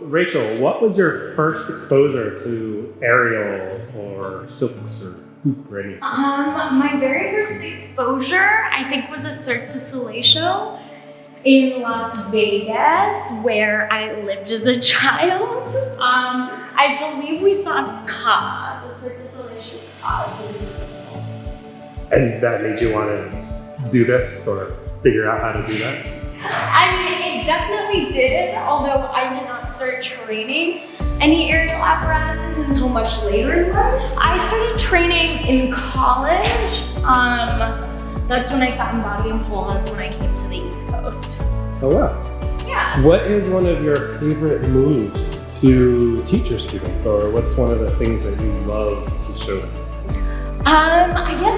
Rachel, what was your first exposure to aerial or silks or hoop or anything? My very first exposure, I think, was a Cirque du Soleil show in Las Vegas, where I lived as a child. I believe we saw Ka, the Cirque du Soleil show. Ka was beautiful. And that made you want to do this or figure out how to do that? I mean, it definitely did, although I did not start training any aerial apparatuses until much later in life. I started training in college. That's when I found body and pole. That's when I came to the East Coast. Oh wow. Yeah. What is one of your favorite moves to teach your students, or what's one of the things that you love to show them? I guess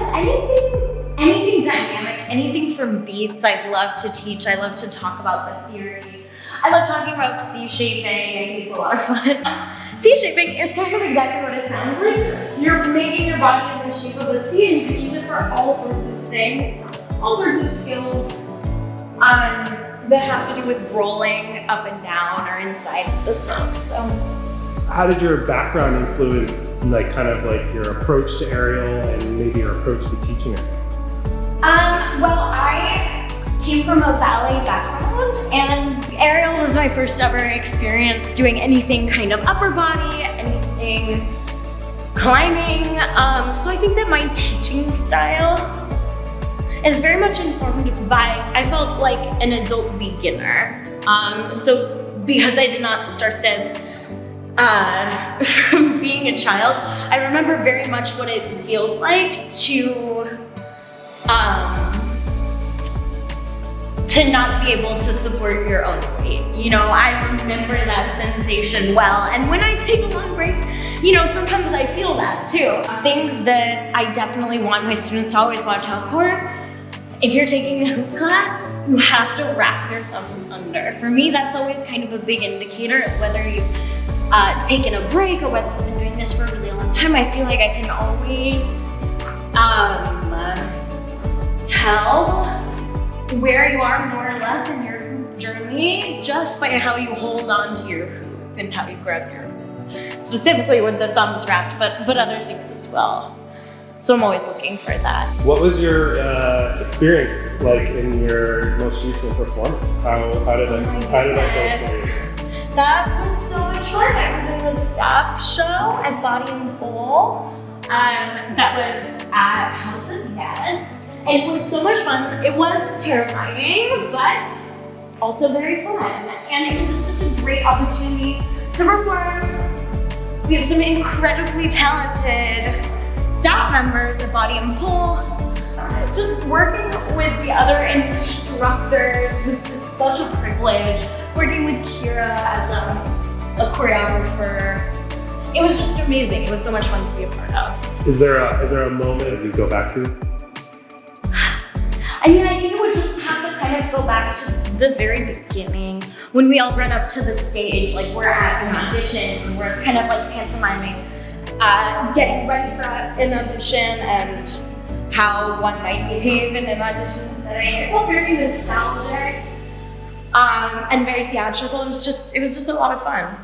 anything dynamic, anything from beats, I love to teach. I love to talk about the theory. I love talking about C-shaping. I think it's a lot of fun. C-shaping is kind of exactly what it sounds like. You're making your body in the shape of a C, and you can use it for all sorts of things, all sorts of skills that have to do with rolling up and down or inside the silk. So, how did your background influence, kind of your approach to aerial and maybe your approach to teaching it? Well, I came from a ballet background, and aerial was my first ever experience doing anything kind of upper body, anything climbing. So I think that my teaching style is very much informed by, I felt like an adult beginner. So because I did not start this from being a child, I remember very much what it feels like to not be able to support your own weight. I remember that sensation well. And when I take a long break, sometimes I feel that too. Things that I definitely want my students to always watch out for. If you're taking a hoop class, you have to wrap your thumbs under. For me, that's always kind of a big indicator of whether you've taken a break or whether you've been doing this for a really long time. I feel like I can always tell where you are more or less in your hoop journey just by how you hold on to your hoop and how you grab your hoop. Specifically with the thumbs wrapped, but other things as well. So I'm always looking for that. What was your experience like in your most recent performance? How did that go for you? That was so much fun. I was in the staff show at Body and Pole. That was at House of Yes. And it was so much fun. It was terrifying, but also very fun. And it was just such a great opportunity to perform with some incredibly talented staff members at Body and Pole. Just working with the other instructors was just such a privilege. Working with Kira as a choreographer. It was just amazing. It was so much fun to be a part of. Is there a moment you go back to? I mean, I think it would just have to kind of go back to the very beginning when we all run up to the stage, like we're at an audition and we're kind of like pantomiming, getting ready for an audition and how one might behave in an audition setting. It felt very nostalgic and very theatrical. It was just a lot of fun.